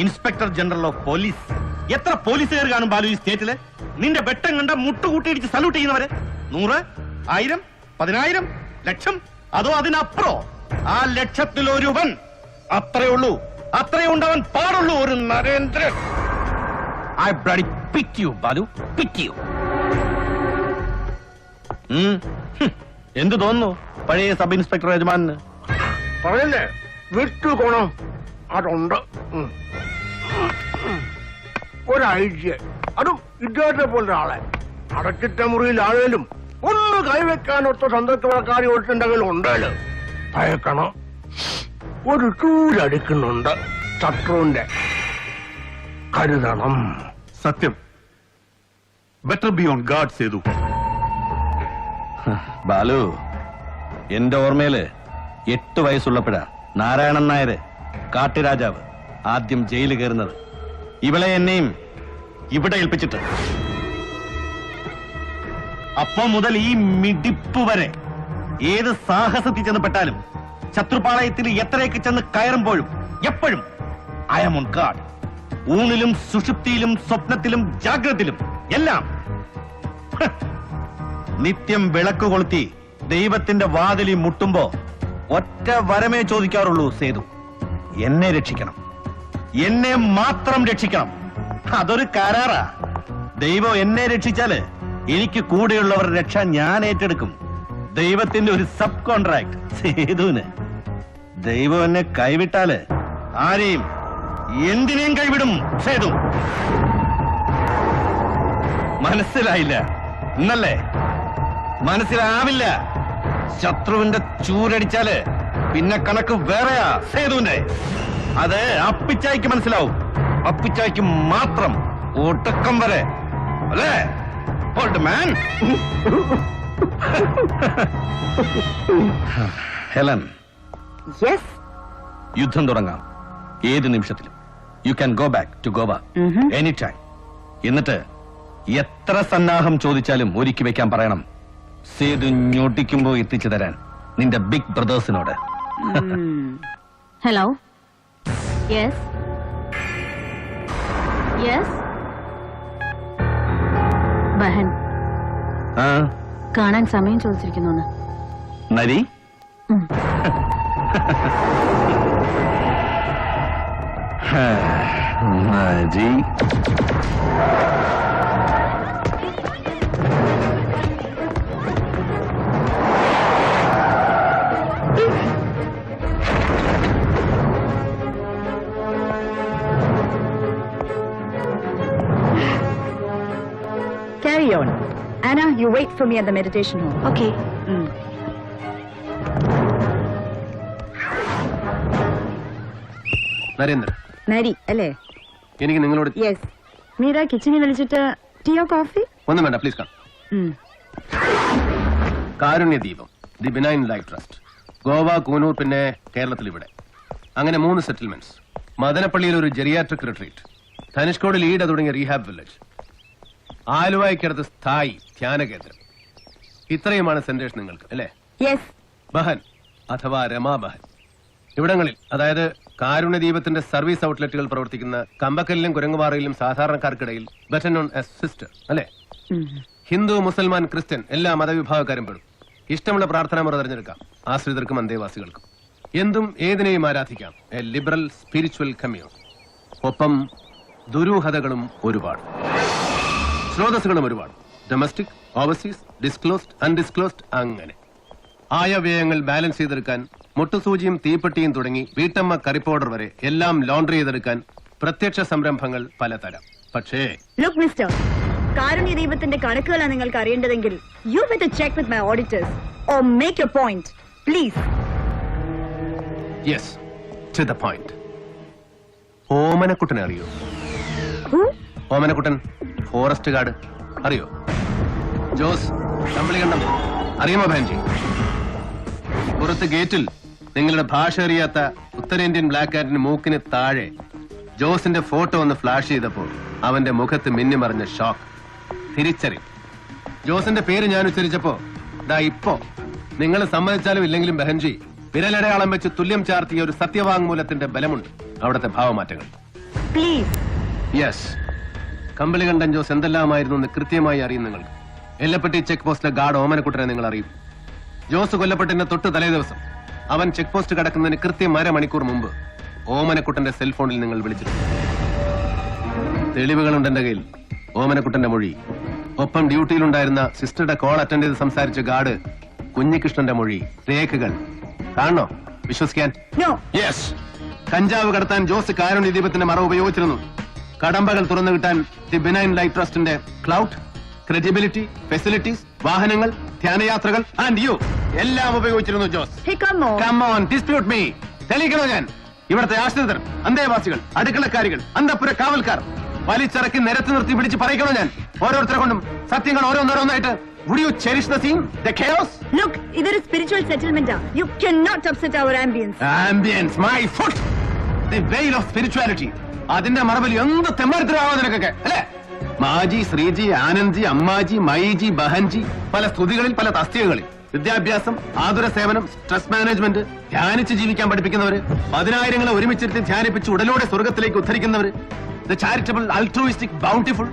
Inspector general of police. എത്ര പോലീസുകാർ കാണും ബാലു ഈ സ്റ്റേറ്റില്? നിന്റെ വെട്ടം കണ്ട മുട്ടുകൂട്ടിയിടിച്ച് സല്യൂട്ട് ചെയ്യുന്നവരെ 100, 1000, 10000, ലക്ഷം, അതോ അതിനപ്പുറോ? ആ ലക്ഷത്തിലൊരുവൻ. അത്രേ ഉള്ളൂ, അത്രേ ഉണ്ടവൻ പാടുള്ളൂ ഒരു Narendran. I bloody pity you, Balu, pity you. എന്ത് തോന്നുന്നു പഴയ സബ് ഇൻസ്പെക്ടർ യജമാനന്? പറയല്ലേ, വിട്ടു കോണം അതുണ്ട്. ഒരു ഐഡിയ, അതും ഇദ്ദേഹത്തെ പോലെ ആളെ അടച്ചിട്ട മുറിയിൽ ആളേലും ഒന്ന് കൈവെക്കാനൊത്ത സന്തോഷക്കാരി ഒട്ടുണ്ടെങ്കിൽ ഉണ്ടല്ലോ ഭയക്കണം. ഒരു ചൂരടിക്കുന്നുണ്ട് ശത്രുവിന്റെ, കരുതണം. സത്യം. Better be on guard Sethu. Balu, എന്റെ ഓർമ്മയില് 8 വയസ്സുള്ളപ്പോഴാ നാരായണൻ നായര് കാട്ടുരാജാവ് ആദ്യം ജയിലിൽ കയറുന്നത്. ഇവളെ എന്നെയും ഇവിടെ ഏൽപ്പിച്ചിട്ട്. അപ്പൊ മുതൽ ഈ മിടിപ്പ് വരെ ഏത് സാഹസത്തിൽ ചെന്ന് പെട്ടാലും, ശത്രുപാളയത്തിൽ എത്രയൊക്കെ ചെന്ന് കയറുമ്പോഴും എപ്പോഴും ഐ ആം ഓൺ ഗാർഡ്. ഊണിലും സുഷുപ്തിയിലും സ്വപ്നത്തിലും ജാഗ്രതയിലും എല്ലാം. നിത്യം വിളക്ക് കൊളുത്തി ദൈവത്തിന്റെ വാതിലിൽ മുട്ടുമ്പോ ഒറ്റ വരമേ ചോദിക്കാറുള്ളൂ സേതു, എന്നെ രക്ഷിക്കണം, എന്നെ മാത്രം രക്ഷിക്കണം. അതൊരു കരാറാ. ദൈവം എന്നെ രക്ഷിച്ചാല് എനിക്ക് കൂടെയുള്ളവരുടെ രക്ഷ ഞാൻ ഏറ്റെടുക്കും. ദൈവത്തിന്റെ ഒരു സബ് കോൺട്രാക്ട് സേതുവിന്. ദൈവം എന്നെ കൈവിട്ടാല് ആരെയും എന്തിനേയും കൈവിടും സേതു. മനസ്സിലായില്ല എന്നല്ലേ? മനസ്സിലാവില്ല. ശത്രുവിന്റെ ചൂരടിച്ചാല് പിന്നെ കണക്ക് വേറെയാ സേതുവിന്റെ. അത് അപ്പിച്ചായിക്ക് മനസ്സിലാവും. അപ്പിച്ചായിക്ക് മാത്രം, ഒട്ടക്കം വരെ. അല്ലേ ഓൾഡ് മാൻ? ഹെലൻ, യുദ്ധം തുടങ്ങാം ഏത് നിമിഷത്തിലും. You can go back to Goa any time. എന്നിട്ട് എത്ര സന്നാഹം ചോദിച്ചാലും ഒരുക്കി വെക്കാൻ പറയണം. സേതു ഞൊട്ടിക്കുമ്പോ എത്തിച്ചു തരാൻ നിന്റെ ബിഗ് ബ്രദേഴ്സിനോട്. ഹലോ. Yes yes. ബഹൻ കാണാൻ സമയം ചോദിച്ചിരിക്കുന്നു. നരി, നരി. Carry on. Anna, you wait for me at the meditation hall. Okay. Narendra, നരി അല്ലേ? എനിക്ക് നിങ്ങളോട് യെസ്. മീര കിച്ചണിൽ വിളിച്ചിട്ട് ടീയോ കോഫി ഒന്നും വേണ്ട, please come. Karunya Deepam, the benign life trust, Goa, Coonoor, പിന്നെ കേരളത്തിൽ ഇവിടെ. അങ്ങനെ 3 സെറ്റിൽമെന്റ്സ്. മദനപ്പള്ളിയിൽ ഒരു ജെറിയാട്രിക് റിട്രീറ്റ്, ധനുഷ്കോടിൽ ഈട തുടങ്ങിയ റീഹാബ് വില്ലേജ്, ആലുവായ്ക്കടുത്ത് സ്ഥായി ധ്യാന കേന്ദ്രം. ഇത്രയുമാണ് സെന്റേഴ്സ് നിങ്ങൾക്ക് അല്ലേ? യെസ്. ബഹൻ അഥവാ രമാ ബഹൻ ഇവിടങ്ങളിൽ, അതായത് കാരുണ്യദീപത്തിന്റെ സർവീസ് ഔട്ട്ലെറ്റുകൾ പ്രവർത്തിക്കുന്ന കമ്പക്കലിലും കുരങ്ങുപാറയിലും സാധാരണക്കാർക്കിടയിൽ ബെറ്റർ നോൺ ആസ് സിസ്റ്റർ അല്ലേ? ഹിന്ദു, മുസൽമാൻ, ക്രിസ്ത്യൻ എല്ലാ മതവിഭാഗക്കാരും പെടും. ഇഷ്ടമുള്ള പ്രാർത്ഥനാ മുറ തിരഞ്ഞെടുക്കാം, ആശ്രിതർക്കും അന്തേവാസികൾക്കും. എന്തും ഏതിനെയും ആരാധിക്കാം. A liberal spiritual commune. ഒപ്പം ദുരൂഹതകളും ഒരുപാട്, സ്രോതസ്സുകളും ഒരുപാട്. ഡൊമസ്റ്റിക്, ഓവർസീസ്, ഡിസ്ക്ലോസ്ഡ്, അൺഡിസ്ക്ലോസ്ഡ്, അങ്ങനെ ആയവ്യയങ്ങൾ ബാലൻസ് ചെയ്തെടുക്കാൻ മുട്ടുസൂചിയും തീപ്പെട്ടിയും തുടങ്ങി വീട്ടമ്മ കറി പൗഡർ വരെ എല്ലാം ലോണ്ടറി ചെയ്തെടുക്കാൻ പ്രത്യക്ഷ സംരംഭങ്ങൾ പലതരം. പക്ഷേ ലുക്ക് മിസ്റ്റർ, കാരുണ്യ ദീപത്തിന്റെ കണക്കുകളാണ് നിങ്ങൾക്ക് അറിയേണ്ടതെങ്കിൽ you better check with my auditors or make your point please. Yes, to the point. ഓമനക്കുട്ടനെ അറിയോ? ഓമനക്കുട്ടൻ, ഫോറസ്റ്റ് ഗാർഡ്, അറിയോ? ജോസ് കമ്പളികണ്ണം, അറിയാമോ ബാൻജി? പുറത്ത് ഗേറ്റിൽ നിങ്ങളുടെ ഭാഷ അറിയാത്ത ഉത്തരേന്ത്യൻ ബ്ലാക്ക് കാറ്റിന് മൂക്കിന് താഴെ ജോസിന്റെ ഫോട്ടോ ഒന്ന് ഫ്ലാഷ് ചെയ്തപ്പോൾ അവന്റെ മുഖത്ത് മിന്നിമറിഞ്ഞ ഷോക്ക്, തിരിച്ചറിയും. ജോസിന്റെ പേര് ഞാൻ ഉച്ചരിച്ചപ്പോ ദാ ഇപ്പോ നിങ്ങൾ സമ്മതിച്ചാലും ഇല്ലെങ്കിലും ബഹൻജി വിരലടയാളം വെച്ച് തുല്യം ചാർത്തിയ ഒരു സത്യവാങ്മൂലത്തിന്റെ ബലമുണ്ട് അവിടുത്തെ ഭാവമാറ്റങ്ങൾ. പ്ലീസ്. യെസ്, കമ്പളികണ്ഠൻ ജോസ് എന്തെല്ലാമായിരുന്നു എന്ന് കൃത്യമായി അറിയും നിങ്ങൾക്ക്. എല്ലപ്പെട്ടി ചെക്ക് പോസ്റ്റിലെ ഗാർഡ് ഓമനക്കുട്ടനെ നിങ്ങൾ അറിയും. ജോസ് കൊല്ലപ്പെട്ടതിന്റെ തൊട്ട് തലേ ദിവസം അവൻ ചെക്ക് പോസ്റ്റ് കടക്കുന്നതിന് കൃത്യം അരമണിക്കൂർ മുമ്പ് ഓമനക്കുട്ടന്റെ സെൽഫോണിൽ നിങ്ങൾ വിളിച്ചിരുന്നു. തെളിവുകളുണ്ട് എന്റെ കയ്യിൽ. ഓമനക്കുട്ടന്റെ മൊഴി, ഒപ്പം ഡ്യൂട്ടിയിലുണ്ടായിരുന്ന സിസ്റ്ററുടെ കോൾ അറ്റൻഡ് ചെയ്ത് സംസാരിച്ച ഗാർഡ് കുഞ്ഞികൃഷ്ണന്റെ മൊഴി, രേഖകൾ കാണണോ? വിശ്വസിക്കാൻ? No. യെസ്, കഞ്ചാവ് കടത്താൻ ജോസ് കാരുണ്യ ദീപത്തിന്റെ മറ ഉപയോഗിച്ചിരുന്നു. കടമ്പകൾ തുറന്നു കിട്ടാൻ ദി ബിനൈൻ ലൈഫ് ട്രസ്റ്റിന്റെ ക്ലൗഡ്, ക്രെഡിബിലിറ്റി, ഫെസിലിറ്റീസ്, വാഹനങ്ങൾ, ധ്യാനയാത്രകൾ ആൻഡ് യു എല്ലാം ഉപയോഗിച്ചിരുന്നു Jose. Hey, come on. Come on, dispute me. തെളിയിക്കണോ ഞാൻ? ഇവിടുത്തെ ആശ്രിതർ, അന്തേവാസികൾ, അടുക്കളക്കാരികൾ, അന്തപ്പുര കാവൽക്കാർ വലിച്ചിറക്കി നിരത്തി നിർത്തി പിടിച്ച് പറയിക്കണോ ഞാൻ? ഓരോരുത്തരെ കൊണ്ടും സത്യങ്ങൾ ഓരോന്നോരോന്നായിട്ട്. Would you cherish the scene, the chaos? Look, ഇതൊരു spiritual settlement. You cannot upset our ambience. Ambience, my foot. The veil of spirituality. അതിന്റെ മറവിൽ എന്ത് തെമ്മാരത്തിലാവാ നിനക്കൊക്കെ, അല്ലേ? മാജി, ശ്രീജി, ആനന്ദ്ജി, അമ്മാജി, മൈജി, ബഹൻജി, പല സ്തുതികളിൽ, പല തസ്തികകളിൽ. വിദ്യാഭ്യാസം, ആതുര സേവനം, സ്ട്രെസ് മാനേജ്മെന്റ്, ധ്യാനിച്ച് ജീവിക്കാൻ പഠിപ്പിക്കുന്നവര്, 10,000 ഒരുമിച്ചിരുത്തി ധ്യാനിപ്പിച്ച് ഉടലോടെ സ്വർഗത്തിലേക്ക് ഉദ്ധരിക്കുന്നവര്, ദ ചാരിറ്റബിൾ, അൾട്രൂയിസ്റ്റിക്, ബൗണ്ടിഫുൾ,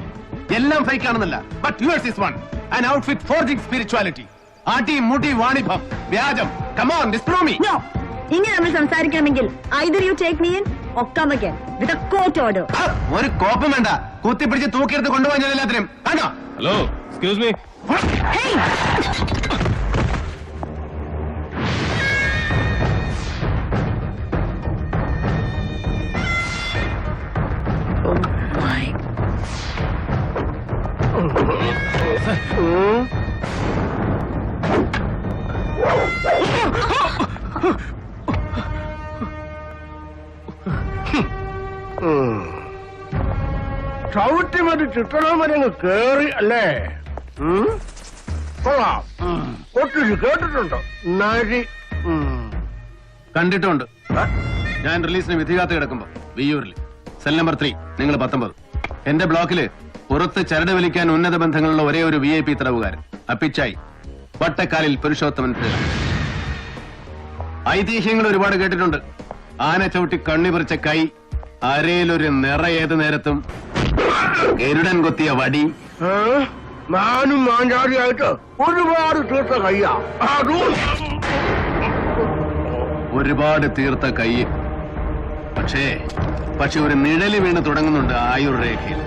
എല്ലാം ഫേക്ക് ആണെന്നല്ല. But yours is one, an outfit forging spirituality. ആട്ടി മുടി വാണിഭം, വ്യാജം. Come on, disprove me. No. ഇങ്ങനെ നമ്മൾ സംസാരിക്കണമെങ്കിൽ either you take me in or come again with a court order. ഒരു കോപ്പം വേണ്ട, കുത്തിപ്പിടിച്ച് തൂക്കിയെടുത്ത് കൊണ്ടുപോകാൻ ഞാൻ എല്ലാത്തിനും. ആണോ? Hello, excuse me. Hey! ചവിട്ടി മതി ചിത്രമരങ്ങ് കേറി അല്ലേ? കൊള്ളാം. ഒത്തിരി കേട്ടിട്ടുണ്ടോ? നരി. കണ്ടിട്ടുണ്ട്. ഞാൻ റിലീസിന് വിധികാത്ത് കിടക്കുമ്പോ വിയ്യൂരിൽ സെൽ നമ്പർ 3, നിങ്ങൾ 19. എന്റെ ബ്ലോക്കില് പുറത്ത് ചരട് വലിക്കാൻ ഉന്നത ബന്ധങ്ങളുള്ള ഒരേ ഒരു VIP തടവുകാരൻ അപ്പിച്ചായി, വട്ടക്കാലിൽ പുരുഷോത്തമൻ പിള്ള. ഐതിഹ്യങ്ങൾ ഒരുപാട് കേട്ടിട്ടുണ്ട്. ആന ചവിട്ടി കണ്ണി പറിച്ച കൈ, അരയിലൊരു നിറ ഏത് നേരത്തും, ഗരുഡൻ കൊത്തിയ വടി. ഞാനും മാഞ്ചാടിയായിട്ട് ഒരുപാട് തീർത്ത കയ്യാ. ഒരുപാട് തീർത്ത കൈ. പക്ഷേ ഒരു നിഴല് വീണ് തുടങ്ങുന്നുണ്ട് ആയുർരേഖയിൽ.